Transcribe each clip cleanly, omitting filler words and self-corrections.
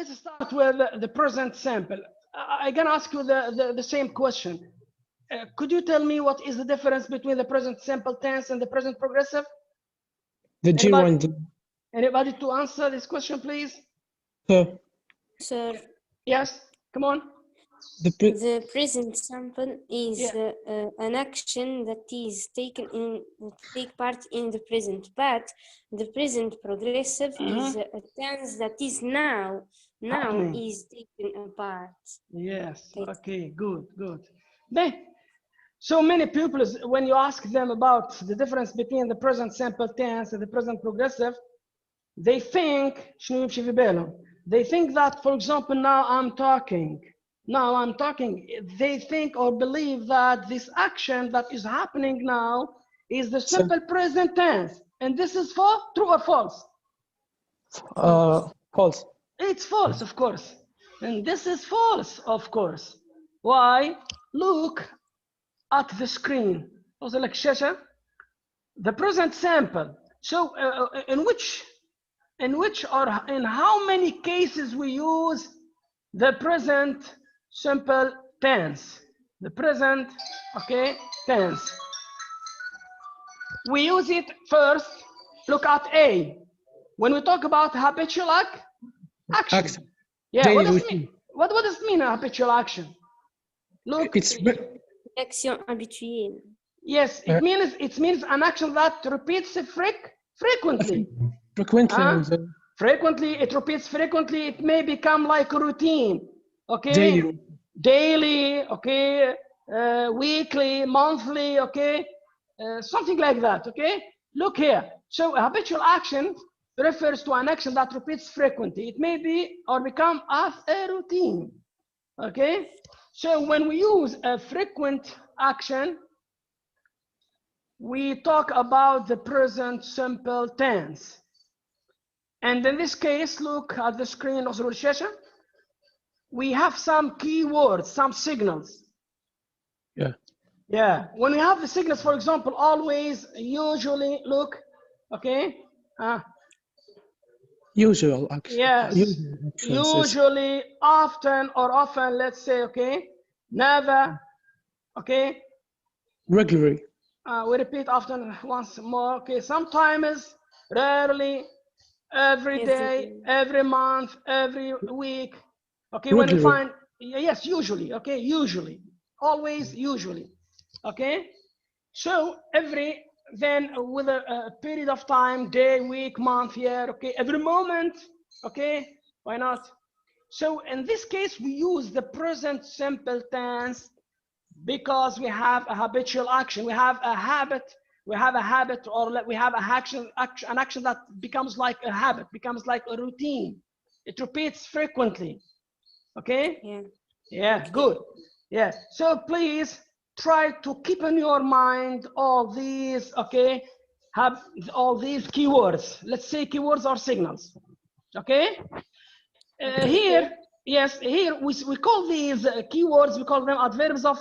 let's start with the present simple. I'm gonna ask you the same question. Could you tell me what is the difference between the present simple tense and the present progressive? The gerund. Anybody to answer this question, please? Sir. Yes, come on. The present simple is an action that is take part in the present, but the present progressive is a tense that is now is taken apart. Yes. Okay. Good. Then, so many pupils, when you ask them about the difference between the present simple tense and the present progressive, they think that, for example, now I'm talking. They think or believe that this action that is happening now is the simple present tense. And this is for true or false? False. It's false, of course. And this is false, of course. Why? Look at the screen. The present simple. So in how many cases we use the present simple tense? The present, tense. We use it first. Look at A. When we talk about habitual action. Yeah, what does it mean? What does it mean, habitual action? Look. It's action habituelle. Yes, it means an action that repeats frequently. Frequently, it repeats frequently. It may become like a routine. Okay. Daily. Okay. Weekly, monthly. Okay. Something like that. Okay. Look here. So a habitual action refers to an action that repeats frequently. It may be or become as a routine. Okay. So when we use a frequent action, we talk about the present simple tense. And in this case, look at the screen. We have some keywords, some signals. Yeah. When we have the signals, for example, always, usually, look, okay. Usual action. Yes. Usually, often, let's say, okay. Never, okay. Regularly. We repeat often once more, okay. Sometimes, rarely, every day, every month, every week. Okay, when we find, yes, usually, okay, usually, always, usually, okay. So then with a period of time, day, week, month, year, okay, every moment, okay, why not? So in this case, we use the present simple tense because we have a habitual action, we have a habit, or we have an action that becomes like a habit, becomes like a routine. It repeats frequently. Okay? Yeah, good. Yeah. So please try to keep in your mind all these, okay? Have all these keywords. Let's say keywords or signals. Okay? Here we call these keywords, we call them adverbs of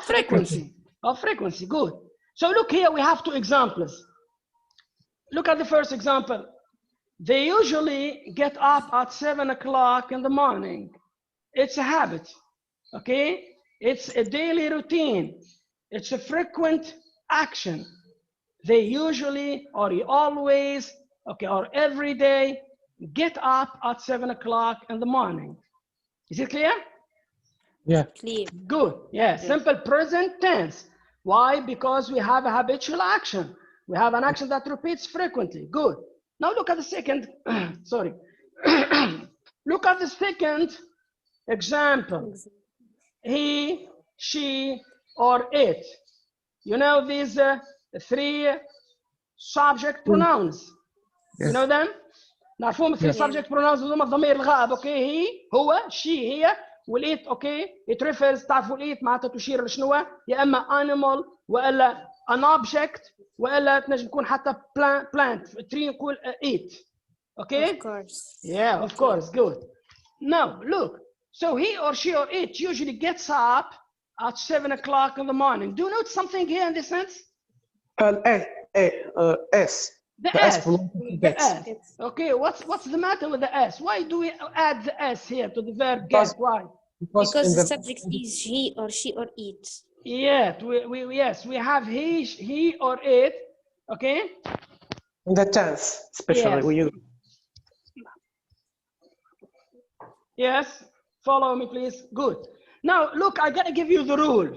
frequency. Good. So look here, we have two examples. Look at the first example. They usually get up at 7 o'clock in the morning. It's a habit, okay? It's a daily routine. It's a frequent action. They usually, or always, okay, or every day, get up at 7 o'clock in the morning. Is it clear? Yeah. Clear. Good. Yeah. Simple present tense. Why? Because we have a habitual action. We have an action that repeats frequently. Good. Now look at the second. Sorry. Look at the second example. He, she, or it. You know these three subject pronouns. You know them? نعرفهم three subject pronouns هذوما الضمير الغائب. Okay. He, هو, she, هي. والإيت اوكي it refers تعرفوا الإيت معناتها تشير لشنو يا اما animal والا an object والا تنجم تكون حتى plant تري نقول eat okay of course of course good. Now look, so he or she or it usually gets up at 7 o'clock in the morning. Do you note something here in this sense? S. The S S. belongs to The gets. S. Okay, what's the matter with the S? Why do we add the S here to the verb Because- get? Why? Because in the subject is he or she or it. Yeah, yes, we have he or it. Okay. in the tense, especially Yes. we use. Yes, follow me, please. Good. Now, look, I'm gonna give you the rule.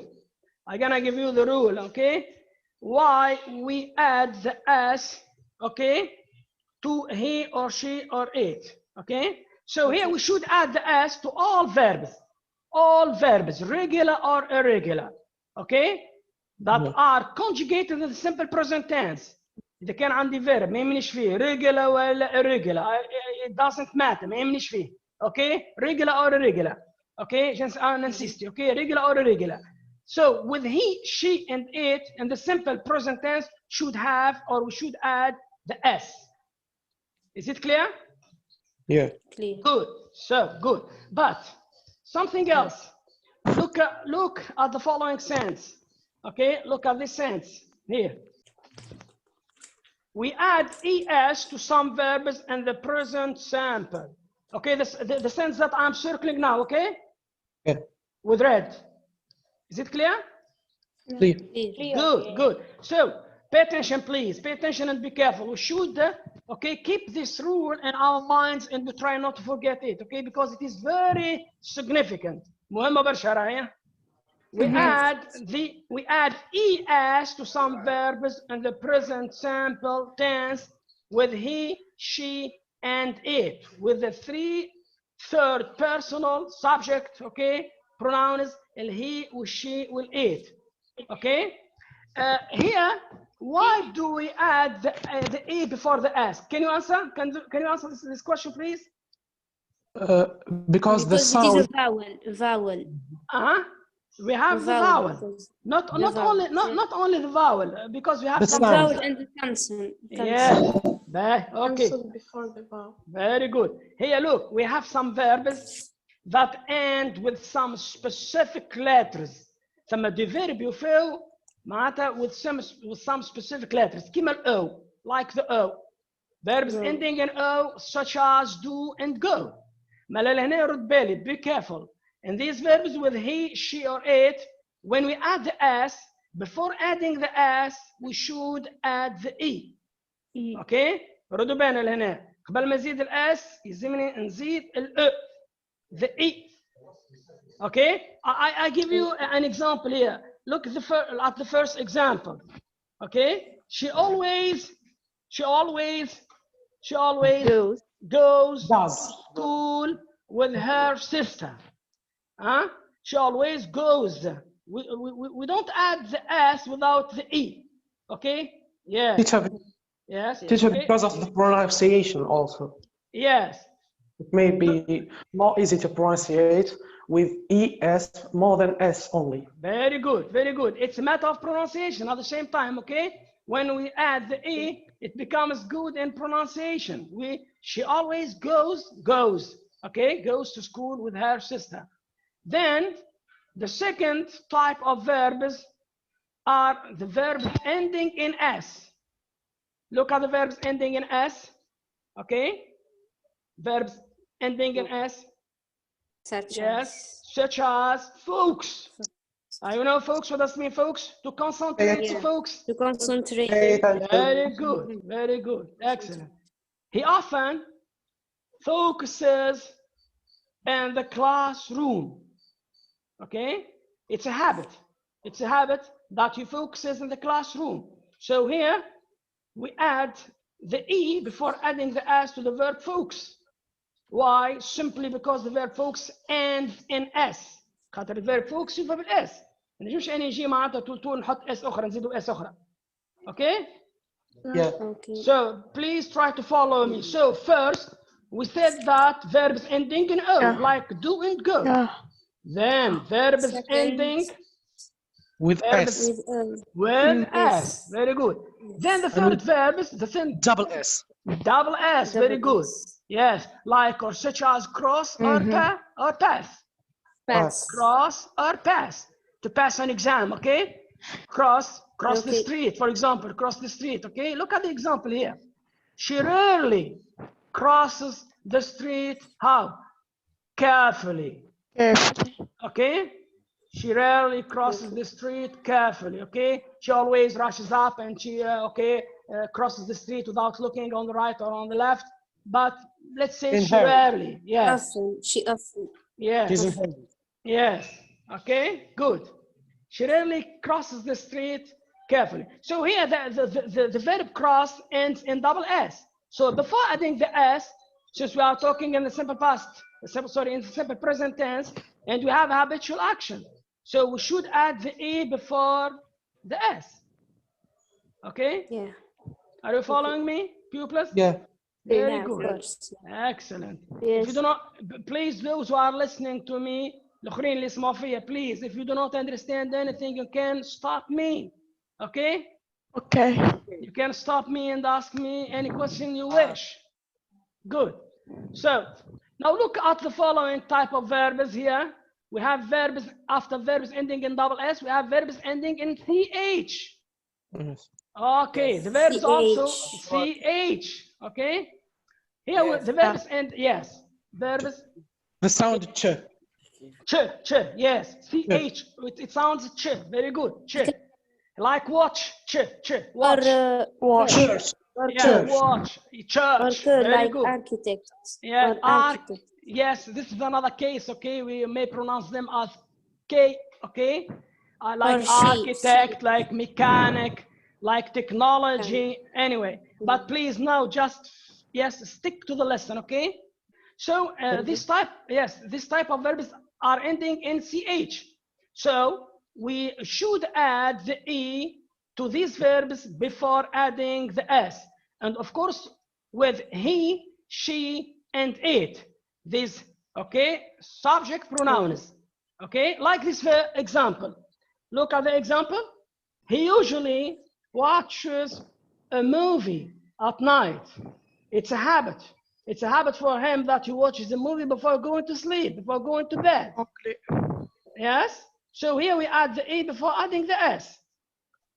Okay? Why we add the S, okay, to he or she or it, okay? So here we should add the S to all verbs, regular or irregular, okay? That are conjugated in the simple present tense. إذا كان عندي verb ما يهمنيش فيه regular ولا irregular, it doesn't matter, ما يهمنيش فيه. Okay, regular or irregular. Okay, just insist. Okay, regular or irregular. So with he, she, and it, in the simple present tense should have, or we should add the S. Is it clear? Yeah. Clear. Good. So good. But something else. Look at the following sentence. Okay, look at this sentence here. We add es to some verbs in the present simple. Okay, the sentence that I'm circling now, okay? Yeah. With red. Is it clear? Clear. Good. So pay attention, please. Pay attention and be careful. We should, okay, keep this rule in our minds and we try not to forget it, okay? Because it is very significant. مهمة برشا راهي. We add es to some verbs in the present simple tense with he, she, and it, with the third personal subject, okay, pronouns, he, she, it, okay. Here, why do we add the e before the s? Can you answer? Can you answer this question, please? Because the it sound. is a vowel. We have the vowel. Not only the vowel, because we have The some sound. Vowel and the consonant. Yeah. Okay. Before the vowel. Very good. Here, look, we have some verbs that end with some specific letters. ثم دي verb يفعل معناتها with some specific letters. كيما الأو, like the O. Verbs ending in O, such as do and go. ملل هنا يرد بالي, be careful. And these verbs with he, she, or it, when we add the s, before adding the s, we should add the e. Okay? ردوا بالنا لهنا. قبل ما نزيد الاس يلزمني نزيد ال the e. Okay? I give you an example here. Look at the first example. Okay? She always goes to school with her sister. She always goes. We don't add the s without the e. Okay? Yeah. Yes. Teacher, Okay. because of the pronunciation also. Yes. It may be more easy to pronunciate with es more than s only. Very good. Very good. It's a matter of pronunciation at the same time. Okay. When we add the e, it becomes good in pronunciation. She always goes. Okay. Goes to school with her sister. Then the second type of verbs are the verbs ending in s. Look at the verbs ending in s. Okay. Verbs ending in s. Such as folks. You know folks, what does it mean, folks? To concentrate, folks. To concentrate. Very good. Very good. Excellent. He often focuses in the classroom. Okay. It's a habit. It's a habit that he focuses in the classroom. So here we add the e before adding the s to the verb focus. Why? Simply because the verb focus ends in s. خاطر الverb focus يبقى بالاس. ما نجمش انا نجي معناتها طول نحط اس اخرى نزيدوا اس اخرى. Okay? Yeah. Okay. So please try to follow me. So first we said that verbs ending in o, like do and go. Then verbs ending with s. With s. Very good. Then the third verb is double s. Double s. Very good. Yes, like or such as cross or pass. Cross or pass. To pass an exam, okay? Cross the street, for example, cross the street, okay? Look at the example here. She rarely crosses the street. How? Carefully. Carefully. Okay? She rarely crosses the street carefully. Okay? She always rushes up and she, crosses the street without looking on the right or on the left. But let's say In she her. rarely. Yes. Often. She often. Yes. She's in her. Yes. Okay, good. She rarely crosses the street carefully. So here the verb cross ends in double S. So before adding the S, since we are talking in the simple past, in the simple present tense, and we have a habitual action. So we should add the E before the S. Okay? Yeah. Are you following me, pupils? Yeah. Very Yeah, of good. course. Excellent. Yes. If you do not, please, those who are listening to me, الآخرين اللي يسمعوا فيا, please, if you do not understand anything, you can stop me. Okay? Okay. You can stop me and ask me any question you wish. Good. So now look at the following type of verbs here. We have verbs after verbs ending in double S. We have verbs ending in CH. Yes. Okay, Yes. the verbs also CH. CH. Okay. Here Yes. the verbs end, yes. Verbs The sound ch. ch, yes. CH. It sounds ch. Very good. Ch. Like watch, ch, watch. Watch. Church. Or Yeah, church. watch, church. Or Very like good. architect. Yeah, Or architect. yes, this is another case, okay? We may pronounce them as K, okay? Like Or she. architect, like mechanic, like technology, anyway. But please now just, yes, stick to the lesson, okay? So this type of verbs are ending in CH. So we should add the E to these verbs before adding the S. And of course, with he, she, and it. These, okay, subject pronouns. Okay, like this example. Look at the example. He usually watches a movie at night. It's a habit. It's a habit for him that he watches a movie before going to sleep, before going to bed. Okay. Yes? So here we add the E before adding the S.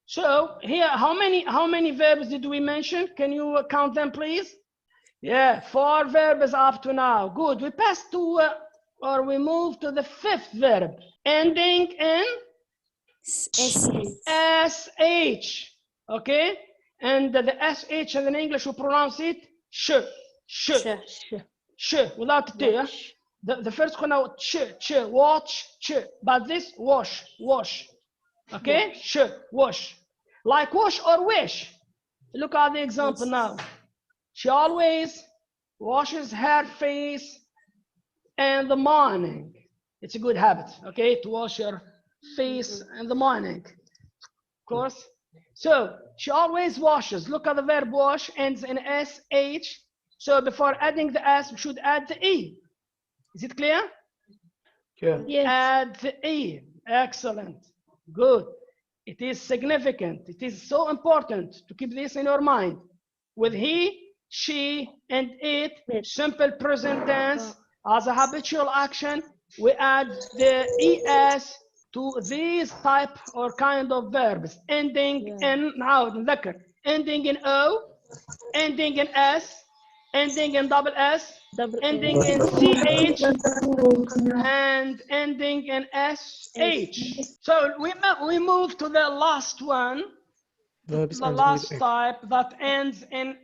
So here, how many verbs did we mention? Can you count them, please? Yeah, 4 verbs up to now. Good. We pass to, or we move to the 5th verb, ending in SH. Okay? And the SH in English we pronounce it sh, without the T. The first one now, ch, watch, but this wash. Okay? Sh, wash. Like wash or wish. Look at the example now. She always washes her face in the morning. It's a good habit, okay, to wash your face in the morning, of course. So she always washes. Look at the verb wash, ends in SH. So before adding the S, we should add the E. Is it clear? Yeah. Yes. Add the E. Excellent. Good. It is significant. It is so important to keep this in your mind. With he, she, and it, simple present tense, as a habitual action, we add the ES to these type or kind of verbs, ending in, now, ending in O, ending in S, ending in double S, ending in CH, and ending in SH. So we move to the last one, Verbs the ending last with type that ends in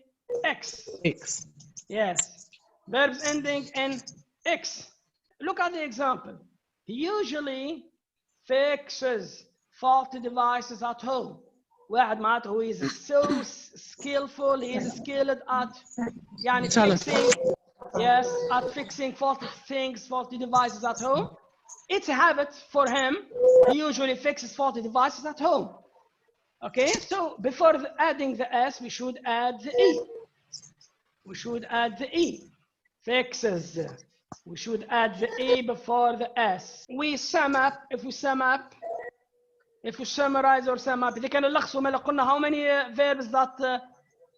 X. X. Yes, verbs ending in X. Look at the example. He usually fixes faulty devices at home. واحد معناته who is so skillful, he is skilled at يعني fixing, yes, at fixing faulty things, faulty devices at home. It's a habit for him. He usually fixes faulty devices at home. Okay, so before adding the S, we should add the E. We should add the E. Fixes. We should add the E before the S. We sum up, if we summarize or sum up, how many verbs that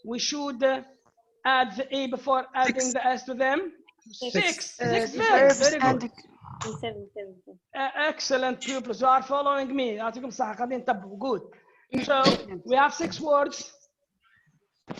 we should add the E before adding the S to them? Six verbs. Very good. Excellent pupils, you are following me. Good. So we have 6 words.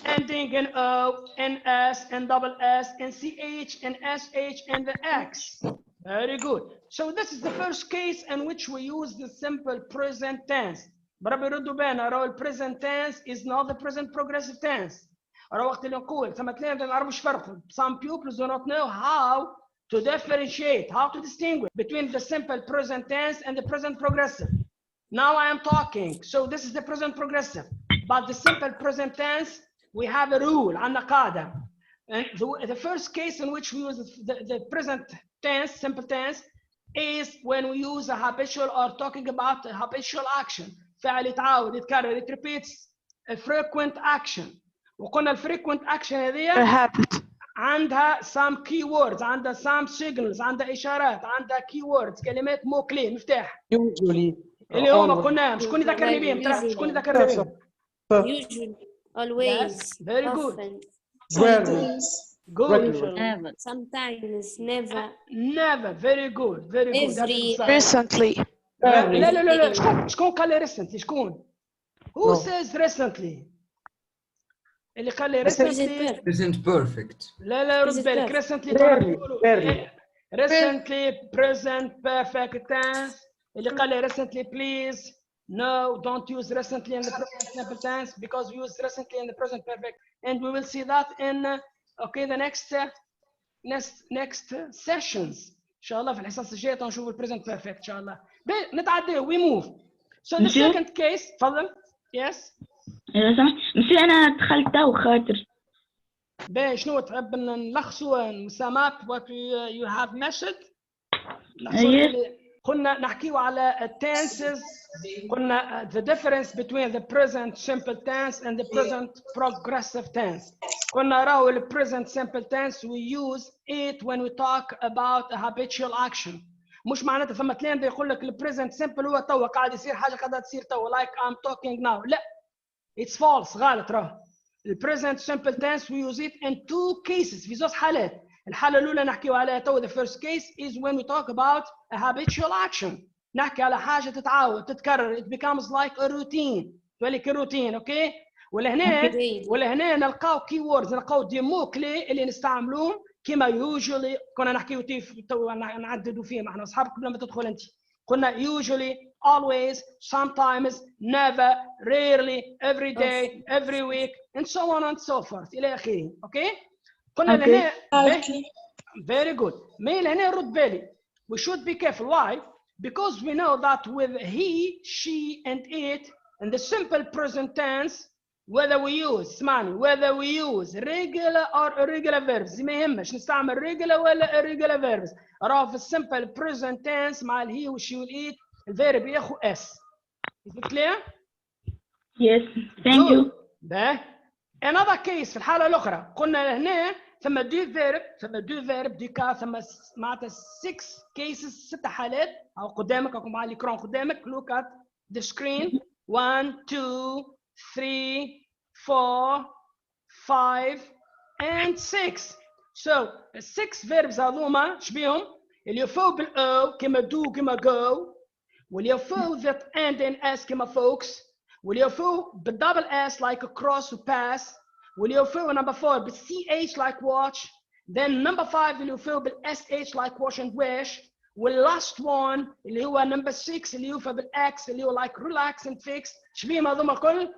ending in O, in S, in double S, in CH, in SH, and the X. Very good. So this is the first case in which we use the simple present tense. بربي ردوا بالنا راهو present tense is not the present progressive tense. راهو وقت اللي نقول ثم اثنين ما نعرفوش فرق. Some pupils do not know how to differentiate, how to distinguish between the simple present tense and the present progressive. Now I am talking, so this is the present progressive. But the simple present tense, we have a rule, عندنا قاعدة. And the first case in which we use the present tense, simple tense, is when we use a habitual or talking about a habitual action. فعل يتعاود يتكرر, it repeats a frequent action. وقلنا ال frequent action هذه habit. عندها some keywords, عندها some signals, عندها إشارات, عندها keywords, كلمات مو كلي مفتاح. Usually. اللي هما قلنا شكون يذكرني بهم؟ ترى شكون يذكرني بهم؟ Usually, always, Yes, very good. often, Rarely. Good. Regularly. sometimes, never, Never. Very good. Very good. Every- Recently. لا لا لا لا شكون قال لي recently؟ شكون؟ Who No. says recently؟ اللي قال لي present recently perfect. Present perfect. لا لا رد Present بالك perfect. recently Rarely. Rarely. recently present perfect tense اللي قال لي recently please no don't use recently in the present simple tense because we use recently in the present perfect and we will see that in okay the next sessions ان شاء الله في الحصص الجايه نشوف البريزنت بيرفكت ان شاء الله نتعدى we move so the second case تفضل yes إذا سمحت مسيو أنا دخلت تو خاطر باهي شنو تحب نلخصوا مسامات what you have mentioned قلنا نحكيو على tenses قلنا the difference between the present simple tense and the present progressive tense قلنا راهو ال present simple tense we use it when we talk about a habitual action مش معناتها ثم تلاقي يقول لك ال present simple هو توا قاعد يصير حاجه قاعده تصير توا like I'm talking now لا it's false غلط راهو ال present simple tense we use it in two cases في زوج حالات الحالة الأولى نحكيو عليها تو the first case is when we talk about a habitual action نحكي على حاجة تتعاود تتكرر it becomes like a routine تولي كروتين أوكي ولهنا نلقاو keywords نلقاو دي مو كلي اللي نستعملوهم كما usually كنا نحكيو تو نعددوا فيهم احنا أصحاب قبل ما تدخل أنت قلنا usually always sometimes never rarely every day every week and so on and so forth إلى آخره أوكي قلنا لهنا very good ما لهنا رد بالي we should be careful why because we know that with he she and it in the simple present tense whether we use اسمعني whether we use regular or irregular verbs ما يهمش نستعمل regular ولا irregular verbs راه في simple present tense مع ال he والشي والit الفيرب ياخو s is it clear Yes, thank you. ده another case في الحالة الأخرى قلنا هنا ثم دو فيرب دي كا ثم معناتها 6 cases 6 حالات أو قدامك أو مع الإكران قدامك look at the screen 1 2 3 4 5 and 6 so 6 verbs هذوما شبيهم اللي يفوق بالأو كما do كما go واللي يفوق that end in s كما folks واللي يفوق بالدبل s like cross و pass واللي يفوق number 4 بال ch like watch then number 5 اللي يفوق بال sh like wash and wish وال last one اللي هو number 6 اللي يفوق بال x اللي هو like relax and fix شبيهم هذوما الكل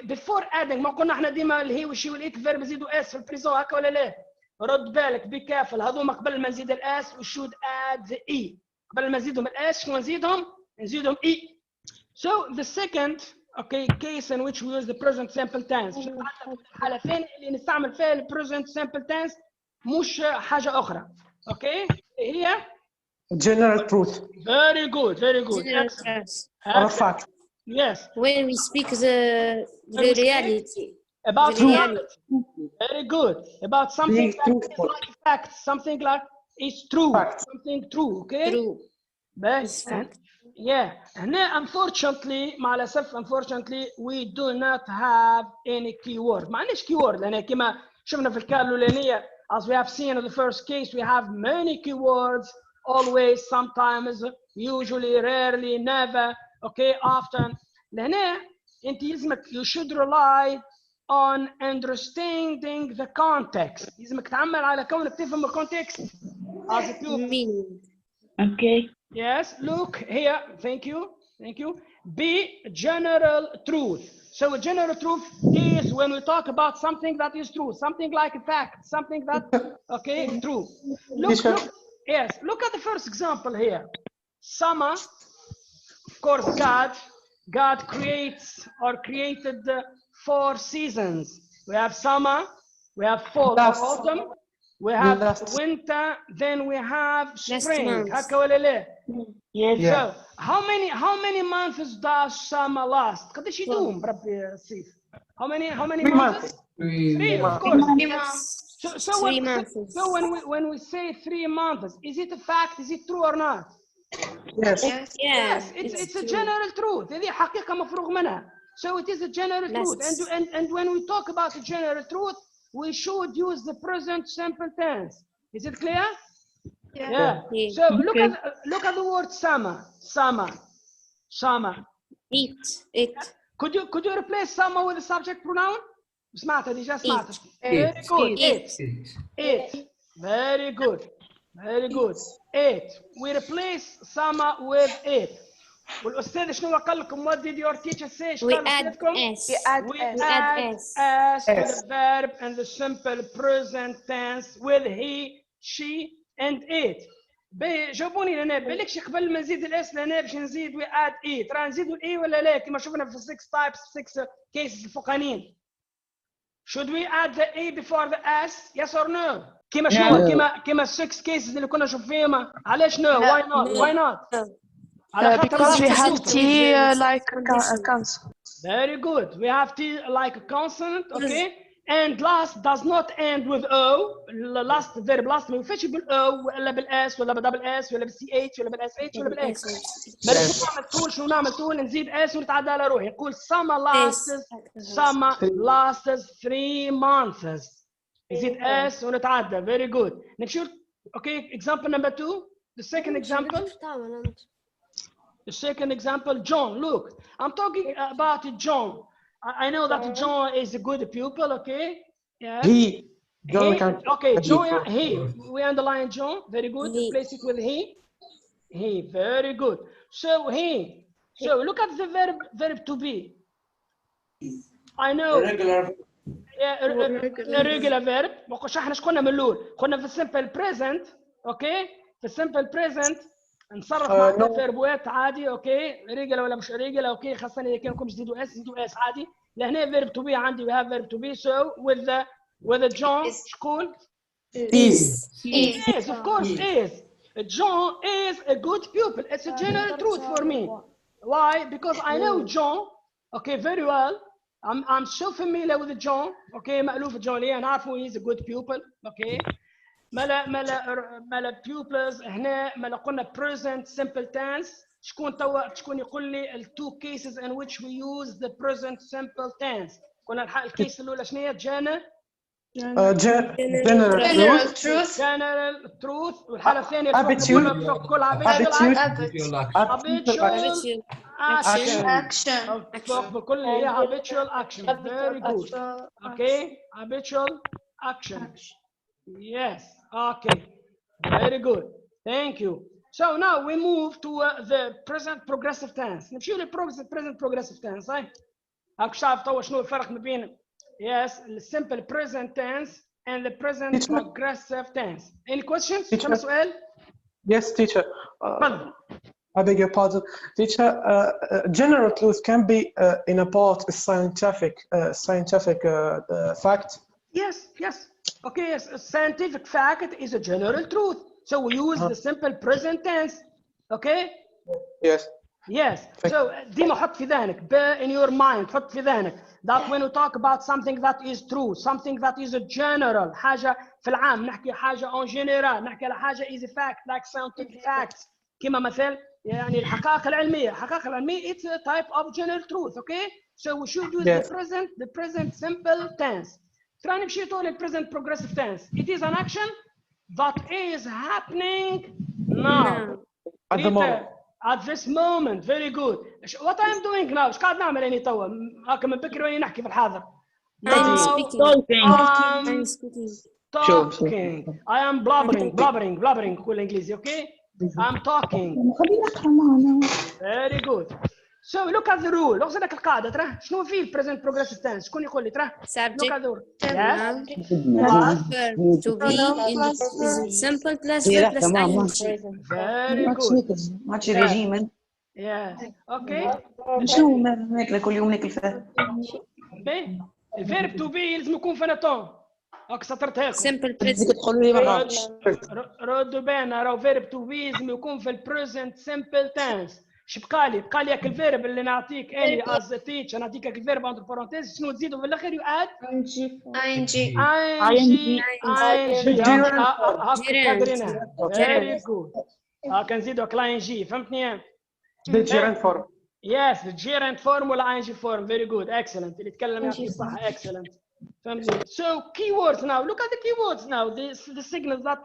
before adding ما قلنا احنا ديما اللي هي والشي والإيت الفيرب يزيدوا s في البريزون هكا ولا لا رد بالك بي كافل هذوما قبل ما نزيد الاس we should add the e قبل ما نزيدهم الاس شنو نزيدهم e so the second okay case in which we use the present simple tense الحالتين اللي نستعمل فيها ال present simple tense مش حاجة أخرى okay هي General truth very good General truth. or fact. yes When we speak the reality. about The reality. very good about something Being truthful. like fact something like it's true Fact. something true okay True. but It's fact. yeah هنا unfortunately مع الأسف unfortunately we do not have any keyword ما عندناش keyword لأن كما شفنا في الكالة الأولانية as we have seen in the first case we have many keywords always sometimes usually rarely never okay often لهنا انت يلزمك you should rely on understanding the context. لازمك تعمل على كونك تفهم الكونتكست as a pupil. meaning. Okay. Yes, look here. Thank you. Thank you. B, general truth. So a general truth is when we talk about something that is true, something like a fact, something that, okay, true. Look, yes, look at the first example here. Summer, of course, God creates or created 4 seasons. We have summer, we have fall or autumn, we have winter, then we have spring. هكا ولا لا؟ Yes. So how many months does summer last? قداش يدوم بربي الصيف؟ How many months? 3, of course. 3 months. So when we say 3 months, is it a fact? Is it true or not? Yes, it's a general truth. هذه حقيقة مفروغ منها. So it is a general truth. And when we talk about a general truth, we should use the present simple tense. Is it clear? Yeah. So look at the word summer. Summer. It. Could you replace summer with a subject pronoun? سمعتها ديجا سمعتها. Very good. It. Very good. Very good. It. We replace summer with it. والأستاذ شنو قال لكم? What did your teacher say? We add s. We add s to the verb and the simple present tense with he, she, and it. جاوبوني لهنا بالكش قبل ما نزيد الاس لهنا باش نزيد we add it. راه نزيدوا الاي ولا لا كما شفنا في 6 types 6 cases الفوقانيين. Should we add the a before the s? Yes or no? كما شنو كما 6 cases اللي كنا نشوف فيهم علاش no? Why not? Why not? Because we have T like a consonant. Very good. We have T like a consonant, okay? And last does not end with O. Last verb last ما يوفيش بالO ولا بالاس ولا بالدبل اس ولا بالسي اتش ولا بالاس اتش ولا بالاكس. شنو نعمل طول نزيد اس ونتعدى على روحي نقول summer lasts 3 months. نزيد اس ونتعدى. Very good. نمشيو okay, example number 2. The second example. The second example, John. Look, I'm talking about John. I know that John is a good pupil, okay? Yeah. Okay, John, he. We underline John. Very good. Replace it with he. He. Very good. So he. So look at the verb to be. I know. Irregular verb. ما احنا ايش قلنا من الاول؟ قلنا في السمبل present، okay؟ في السمبل present نصرف مع الفيربوات عادي، اوكي؟ ريجل ولا مش ريجل، اوكي؟ خاصة اذا كان لكم زيدوا اس عادي. لهنا verb to be عندي we have verb to be. So with the John شكون؟ Is of course is. John is a good pupil. It's a general truth for me. Why? Because I know John, okay, very well. I'm so familiar with John, okay? مألوف جون لي نعرفه he's a good pupil, okay? مالا pupils هنا مالا قلنا present simple tense. شكون يقول لي ال 2 cases in which we use the present simple tense. قلنا الكيس الأولى شنو هي؟ general truth. والحالة الثانية كل action. بكل هي habitual action. Very good. Okay, habitual action. Yes. Okay. Very good. Thank you. So now we move to the present progressive tense. نمشيو present progressive tense. صحيح؟ هاك شايف توا شنو الفرق ما بين the simple present tense and the present progressive tense. Any questions? كم سؤال؟ Yes, teacher. I beg your pardon, teacher. General truth can be in a part a scientific fact. Yes. Okay, yes. A scientific fact is a general truth. So we use the simple present tense. Okay? Yes. So ديما حط في ذهنك in your mind حط في ذهنك that when we talk about something that is true, something that is a general حاجة في العام نحكي حاجة en general نحكي على حاجة is a fact like scientific facts كما مثل يعني الحقائق العلمية it's a type of general truth. Okay? So we should use the present simple tense. ترى نمشي طول present progressive tense. It is an action that is happening now. At the moment. At this moment. Very good. What I am doing now? ايش قاعد نعمل يعني توا؟ هاكا من بكري واني نحكي في الحاضر. I'm Now speaking. I'm speaking. talking. I am blubbering بالانجليزي. Okay, I'm talking. Very good. So look at the rule. اقصد لك القاعده ترى شنو فيه البريزنت بروجريسيف تنس؟ شكون يقول لي ترى؟ Look at the rule. Yes. Verb to be in the present simple plus verb plus ing. Very good. ماتش ريجيم. Yes. Okay. شنو ناكل كل يوم ناكل فيها. باهي. الفيرب تو بي لازم يكون فنتون. هاك سطرتها لكم. Simple present. تقولوا لي مرة. ردوا بالنا راهو فيرب تو بي لازم يكون في البريزنت سمبل تنس. اش بقى لي؟ بقى لي هاك الفيرب اللي نعطيك اني از تيتش نعطيك هاك الفيرب اندر بارونتيز شنو تزيدوا في الاخر يو اد؟ ing. هاك كادرينها. فيري جود. هاك نزيدوا هاك لاين جي فهمتني؟ The gerund form. Yes, the gerund form ولا ing form. Very good. Excellent. اللي يتكلم يعطيه صح. Excellent. فهمتني؟ So keywords now. Look at the keywords now. The signals that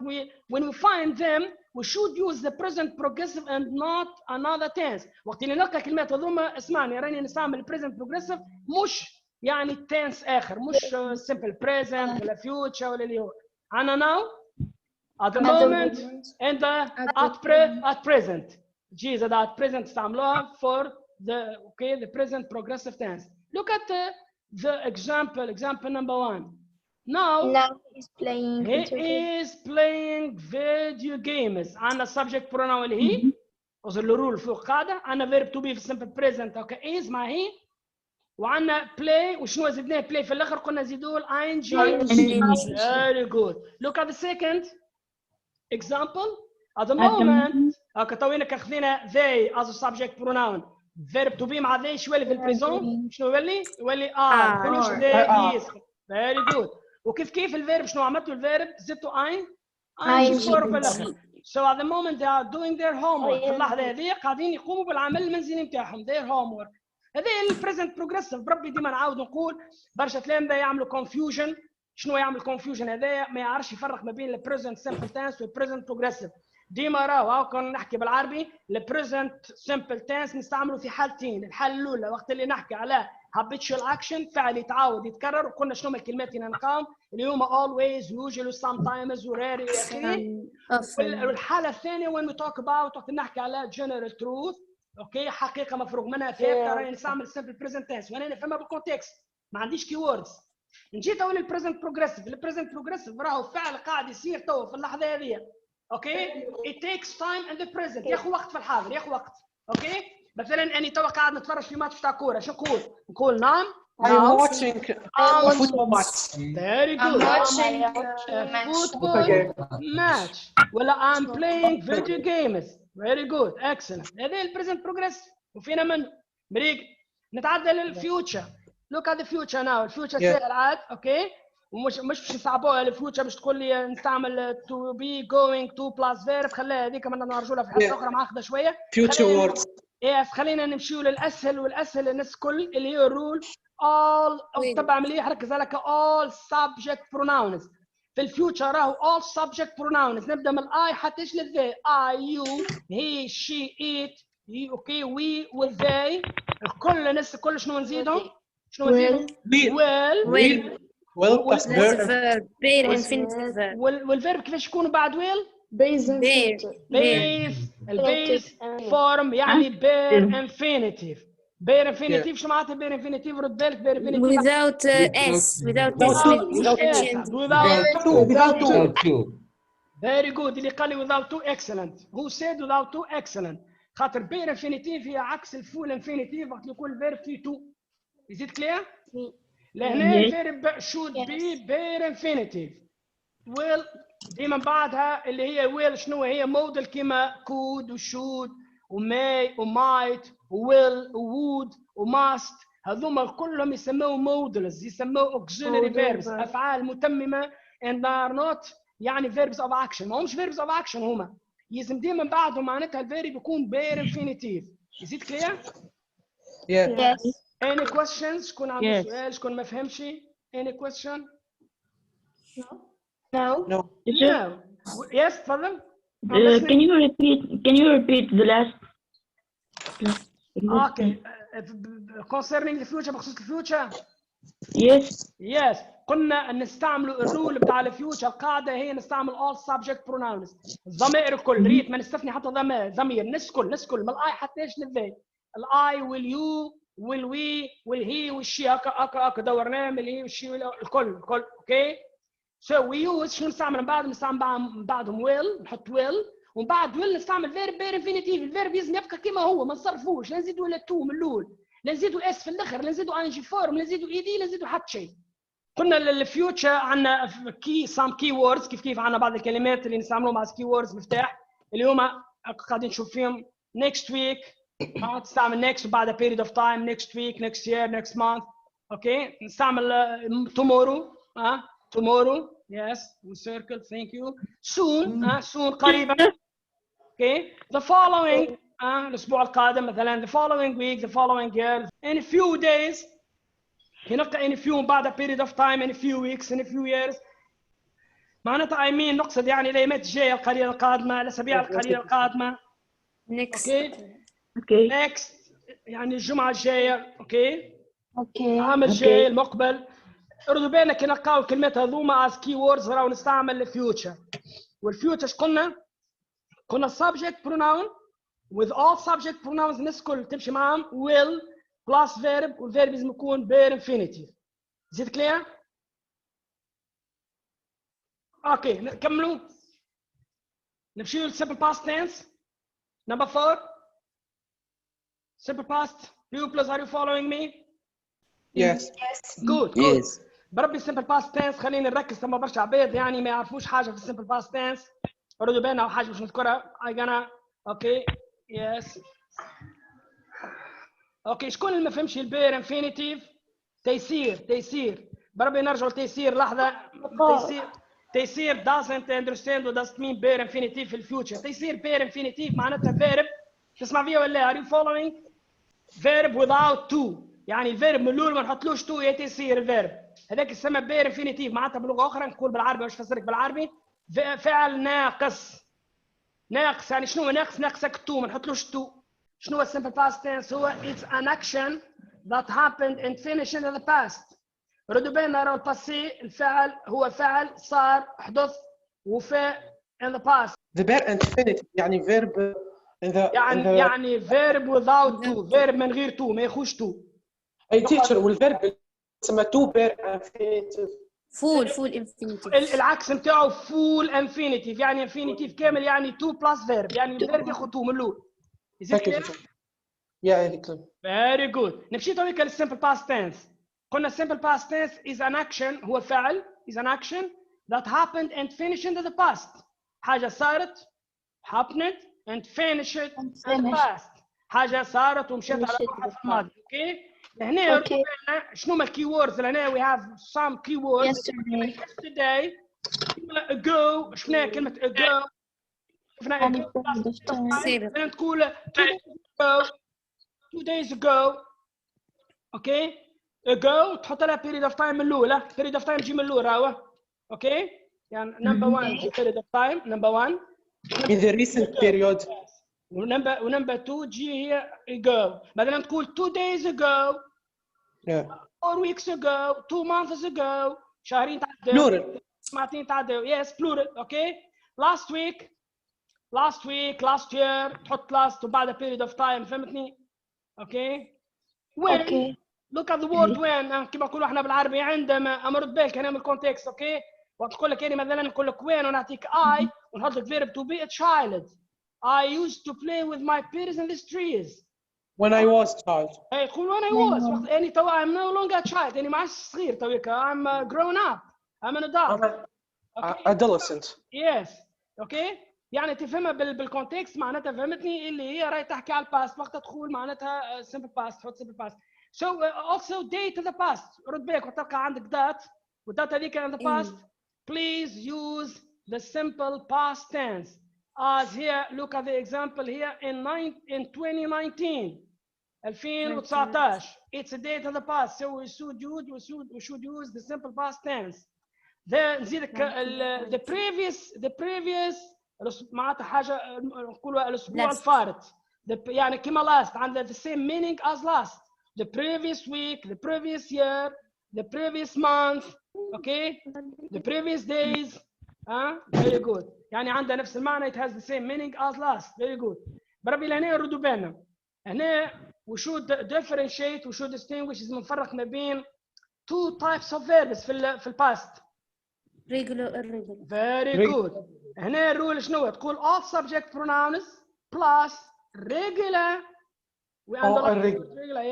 when we find them we should use the present progressive and not another tense. وقت اللي نلقى كلمات هذوما اسمعني راني نستعمل present progressive مش يعني tense آخر مش simple present ولا future ولا اللي هو. أنا now at the moment and at present. G's at present استعملوها for the present progressive tense. Look at the example number 1. Now he's playing he is playing video games. عندنا subject pronoun اللي هي وصل له rule فوق قاعدة. عندنا verb to be في simple present اوكي is مع هي. وعندنا play وشنو زدناه play في الآخر قلنا زيدوا ing. Very good. Look at the second example. At the moment توينك اخذنا they as a subject pronoun. verb to be مع they شو اللي في البريزون؟ شنو يولي؟ يولي are. كلش they is. Very good. وكيف كيف الفيرب شنو عملتوا الفيرب؟ زدتوا ing form في الآخر. So at the moment they are doing their homework. في اللحظة هذه قاعدين يقوموا بالعمل المنزلي نتاعهم their homework. هذا البريزنت بروجريسيف. بربي ديما نعاود نقول برشا تلامذة يعملوا confusion. شنو يعمل confusion هذايا؟ ما يعرفش يفرق ما بين البريزنت سمبل تنس والبريزنت بروجريسيف. ديما راهو كنا نحكي بالعربي البريزنت سمبل تنس نستعمله في حالتين. الحاله الاولى وقت اللي نحكي على habitual action فعل يتعاود يتكرر وقلنا شنو الكلمات اللي نلقاهم اللي هما always usually sometimes وراري الى اخره. والحاله الثانيه when we talk about وقت نحكي على general truth اوكي حقيقه مفروغ منها ثابته راني نستعمل simple present tense وانا نفهمها بالكونتكست ما عنديش كي ووردز. نجي تو للبريزنت بروجريسيف. البريزنت بروجريسيف راهو فعل قاعد يصير تو في اللحظه هذه اوكي. it takes time in the present. ياخذ وقت في الحاضر ياخذ وقت اوكي. مثلا اني تو قاعد نتفرج في ماتش تاع كوره شو نقول نعم I'm watching a football match. Very good. I'm watching a football match. ولا I'm playing video games. Very good. Excellent. هذا البريزنت بروجريس وفينا منه مريق. نتعدى للفيوتشر. Look at the future now. الفيوتشر سهل عاد اوكي. ومش باش نصعبوها الفيوتشر باش تقول لي نستعمل to be going to plus verb. خليها هذيك ما نرجو لها في حصه اخرى معقده شويه. future words. خلينا نمشيو للاسهل والاسهل الناس الكل اللي هي الرول all. تبع مليح ركز على all subject pronouns. في الفيوتشر راهو all subject pronouns. نبدا من الاي حتى ايش للذي. I you he she it اوكي we والذي الكل الناس الكل شنو نزيدهم؟ شنو نزيدهم؟ well plus verb bare infinitive verb. والفيرب كيفاش يكونوا بعد ويل؟ base البيس فورم يعني bare infinitive. bare infinitive شو معناتها bare infinitive؟ رد بالك bare infinitive without s without to. Very good. اللي قال لي without to excellent. Who said without to excellent؟ خاطر bare infinitive هي عكس الفول infinitive وقت يكون الفيرب فيه to. Is it clear؟ لهنا الفيرب should be bare infinitive. will ديما بعدها اللي هي will شنو هي موديل كيما could و should و may و might و will و would و must. هذوما كلهم يسموه models يسموه auxiliary verbs افعال متممه and are not يعني verbs of action. ما همش verbs of action هما. يلزم ديما بعدهم معناتها الفيرب يكون bare infinitive. Is it clear؟ Yes. Any questions؟ شكون عنده سؤال؟ شكون ما فهمش؟ Any question؟ No. Yes تفضل. Can you repeat the last? Okay. Concerning the future بخصوص الفيوتشر Yes. قلنا نستعملوا الرول بتاع الفيوتشر، القاعدة هي نستعمل all subject pronouns. الضمائر الكل، ريت ما نستثني حتى ضمير، نسكل من الاي حتى ايش للذي. الاي واليو والوي والهي والشي، هكا دورناه من الهي والشي الكل اوكي. So we use شنو نستعمل من بعد؟ نستعمل من بعدهم will، نحط will، ومن بعد will نستعمل verb bare infinitive. الفيرب لازم يبقى كما هو، ما نصرفوش، لا نزيدوا ولا تو من الاول، لا نزيدوا اس في الاخر، لا نزيدوا ان جي فورم، لا نزيدوا اي دي، لا نزيدوا حتى شيء. قلنا الفيوتشر عندنا some key words، كيف عندنا بعض الكلمات اللي نستعملوهم مع key words مفتاح، اللي هما قاعدين نشوف فيهم next week، تستعمل next وبعدها period of time، next week، next year، next month. اوكي نستعمل tomorrow، tomorrow، yes we circle, thank you. soon، soon قريبا. اوكي the following، الاسبوع القادم مثلا the following week، the following year، in a few days. نلقى in a few بعد period of time، in a few weeks، in a few years. معناتها I mean نقصد يعني الايامات الجايه القليله القادمه، الاسابيع القليله القادمه. اوكي next يعني الجمعه الجايه، اوكي العام الجاي المقبل. ردوا بالنا كي نلقاو الكلمات هذوما as key words راهو نستعمل الفيوتشر. والفيوتشر اش قلنا subject pronoun with all subject pronouns نسكل تمشي معاهم will plus verb، والverb لازم يكون bare infinitive. زيد كلير؟ اوكي نكملوا. نمشيو للsimple past tense. Number 4. Simple past. Pupils, are you following me? Yes. Good. Yes. بربي simple past tense خلينا نركز، ثم برشا عباد يعني ما يعرفوش حاجه في simple past tense. ردوا بالنا حاجه باش نذكرها. I gonna. اوكي. Yes. اوكي شكون اللي ما فهمش البير انفينيتيف؟ تيسير بربي نرجعوا لتيسير لحظه. تيسير doesn't understand what does mean bare infinitive في الفيوتشر. تيسير bare infinitive معناتها verb، تسمع فيها ولا are you following؟ verb without to، يعني الفيرب من الاول ما نحطلوش to يا تيسير الفيرب هذاك يسمى bare infinitive. معناتها بلغه اخرى نقول بالعربي واش نفسرك بالعربي، فعل ناقص يعني شنو ناقص؟ ناقصك to، ما نحطلوش to. شنو هو simple past tense؟ هو it's an action that happened and finished in the past. ردوا بالنا راهو الباسي الفعل هو فعل صار حدث وفاء in the past. The bare infinitive يعني verb يعني verb without to، verb من غير to، ما يخوش to. اي teacher والverb يسمى to bare infinitive. full infinitive. العكس نتاعو full infinitive، يعني infinitive كامل، يعني to plus verb، يعني الverb ياخذ to من الاول. Very good. نمشي تويك للsimple past tense. قلنا simple past tense is an action، هو فعل is an action that happened and finished in the past. حاجة صارت happened and finished in the past. حاجة صارت ومشيت على روحها في الماضي. اوكي هنا شنو هما الكي ووردز؟ هنا we have some key words. yesterday، ago، شفنا كلمة ago، شفنا ago نقول 2 days ago. اوكي ago تحط لها period of time من الاولى، period of time تجي من الاولى راهو. اوكي يعني number 1 period of time، number 1 in the recent period، ونمبر 2 تجي هي ago. مثلا تقول 2 days ago، 4 weeks ago، 2 months ago، شهرين تعدوا، plural، ساعتين تعدوا. yes plural. اوكي last week، last year، تحط last وبعد period of time. فهمتني؟ اوكي when look at the word when، كما نقولوا احنا بالعربي عندما. امر بالك هنا من الكونتكست. اوكي وقت نقول لك يعني مثلا نقول لك when ونعطيك I ونحط لك verb to be a child. I used to play with my peers in the streets when I was child. يقول when I was وقت يعني تو I'm no longer a child، يعني ما عادش صغير تويك، I'm grown up، I'm an adult. adolescent. yes. اوكي يعني تفهمها بالكونتكست معناتها. فهمتني؟ اللي هي راهي تحكي على الباست، وقت تدخل معناتها simple past تحط simple past. so also date to the past. رد بالك وقت تلقى عندك date والدات هذيك in the past، please use the simple past tense as here. look at the example here in 2019 2019. it's a date of the past, so we should use the simple past tense. then نزيدك the previous معناتها حاجه نقولوا الاسبوع الفارط، يعني كما last عندها the same meaning as last. the previous week، the previous year، the previous month, okay, the previous days. Very good. يعني عندها نفس المعنى. It has the same meaning as last. Very good. بربي لهنا ردوا بالنا. هنا we should differentiate, we should distinguish. نفرق ما بين two types of verbs في الباست. regular irregular. Very good. هنا الرول شنو تقول all subject pronouns plus regular. We underline regular.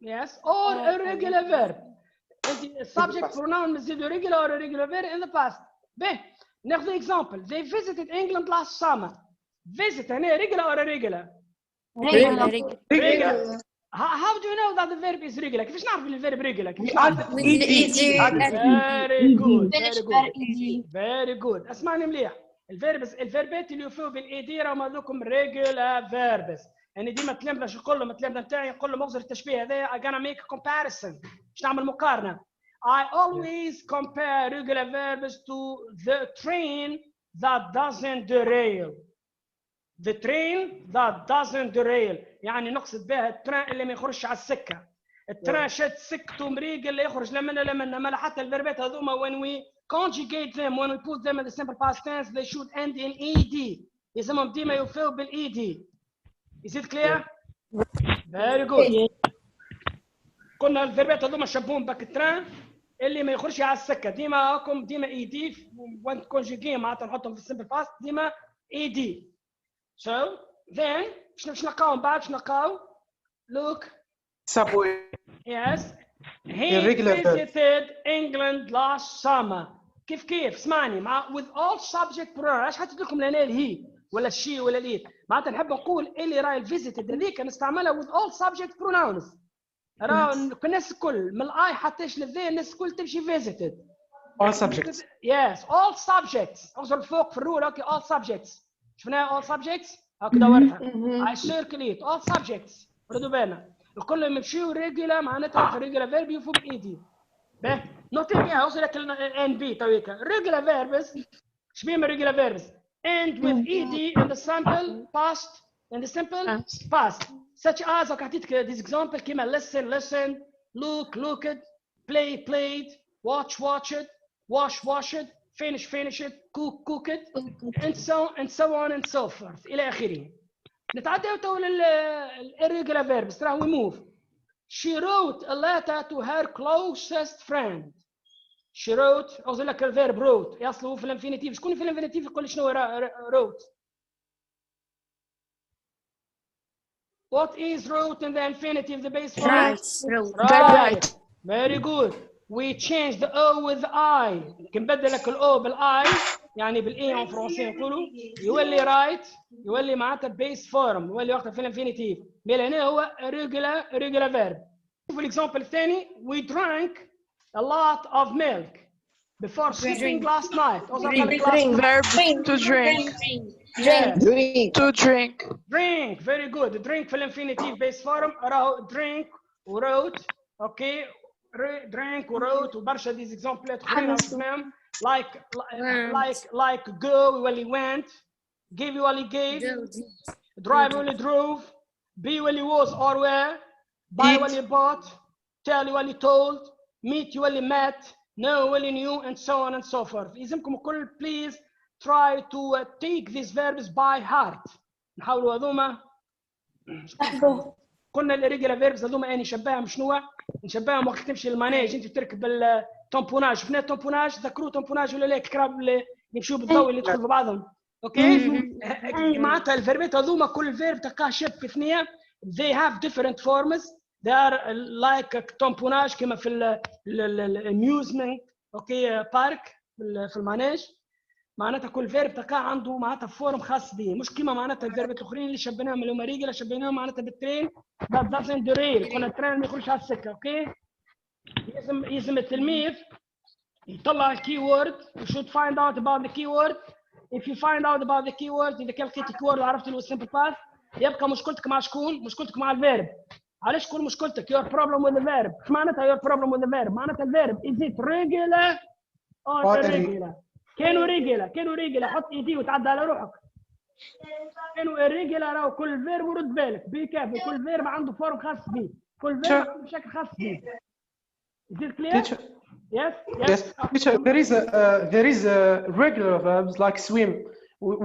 Yes or irregular verb. Subject pronoun نزيدو regular or irregular verb in the past. به ناخذ example. They visited England last summer. Visit هنا regular or irregular? Regular. How do you know that the verb is regular? كيفاش نعرف الverb regular؟ كيفاش نعرف؟ Very good. Very good. Very good. اسمعني مليح. الفيربات اللي يوفوا بالايدي راهم هذوكم regular verbs. يعني ديما تلامذه شو نقول لهم؟ التلامذه نتاعي نقول لهم اغزر التشبيه هذايا I gonna make a comparison. باش نعمل مقارنه. I always compare regular verbs to the train that doesn't derail. The train that doesn't derail. يعني نقصد بها التران اللي ما يخرجش على السكه. التران شد سكته مريق اللي يخرج لا منا ما حتى الفيربات هذوما when we conjugate them, when we put them in the simple past tense, they should end in ed. يسمهم ديما يوفوا بالed. Is it clear? Very good. قلنا الفيربات هذوما شبههم بك التران اللي ما يخرجش على السكه. ديما راكم ديما ed when conjugate معناتها نحطهم في السمبل باست ديما ed. So then باش نلقاو من بعد باش نلقاو look subway. yes he visited England last summer. كيف اسمعني مع with all subject pronouns. ايش حطيت لكم لهنا الهي ولا الشي ولا الإيد؟ معناتها نحب نقول اللي راهي visited هذيك نستعملها with all subject pronouns. راه الناس الكل من الاي حتى للذي الناس الكل تمشي visited. All subjects. Yes all subjects. اغزر فوق في الرول اوكي all subjects. شفناها all subjects؟ هاك دورتها. I circle it all subjects. ردوا بالنا. الكل يمشيوا ريجولا معناتها في ريجولا فيرب يفوق ايدي. به نوتي بيها اوصلك ان بي تويكا ريجولا فيربس شبيهم ريجولا فيربس end with ed in the simple past in the simple past such as اعطيتك this example كيما listen looked play played watched wash it finish it cooked and so on and so forth الى اخره. نتعداو تو للirregular verbs. ترى we move. She wrote a letter to her closest friend. She wrote أقول لك الverb wrote يصله في الانفينيتيف. شكون في الانفينيتيف يقول لي شنو wrote؟ What is wrote in the infinitive the base form? Right. Very good. We change the O with the I. كنبدل لك الأو بالI يعني بالإي en فرنسي نقولوا يولي right يولي معناتها base form يولي وقتها في الانفينيتيف. هنا هو regular verb. شوفوا الإكزامبل الثاني. We drank a lot of milk before sleeping last night. Verb to drink. To drink. Drink. Very good. Drink في الانفينيتيف base form راهو drink wrote. Okay. Drink wrote وبرشا ديز اكزامبلات اخرين شفناهم like go يولي went give يولي gave drive يولي drove be يولي was or were buy يولي bought tell يولي told meet يولي met know يولي knew and so on and so forth. يلزمكم الكل please try to take these verbs by heart. نحاولوا هذوما قلنا الريجولار فيربس هذوما اني نشبههم شنو؟ نشبههم وقت تمشي للمانيج انت تركب التومبوناج. شفنا التومبوناج ذكروا تومبوناج ولا لا؟ الكراب اللي يمشوا بالضوء اللي يدخل في بعضهم. اوكي معناتها الفيربات هذوما كل فيرب تلقاه شب في ثنيه. they have different forms. they are like تومبوناج كما في الاميوزمنت اوكي بارك في المانيج. معناتها كل فيرب تلقاه عنده معناتها فورم خاص به مش كيما معناتها الفيربات الاخرين اللي شبيناهم اللي هما ريجل شبيناهم معناتها بالترين that doesn't derail. قلنا الترين ما يخرجش على السكه. اوكي يلزم التلميذ يطلع الكي وورد. you should find out about the keyword. if you find out about the keyword اذا كان لقيت كيورد وعرفت له السمبل باث يبقى مشكلتك مع شكون؟ مشكلتك مع الفيرب. علاش تكون مشكلتك؟ your problem with the verb. ايش معناتها your problem with the verb؟ معناتها الفيرب is it regular or irregular؟ كانوا ريجلا حط ايدي وتعدى على روحك. كانوا الريجلا راهو كل فيرب ورد بالك بكيف كل فيرب عنده فورم خاص به. كل فيرب عنده بشكل خاص به. Is it clear? Teacher. Yes. Yes. Teacher, there is regular verbs like swim.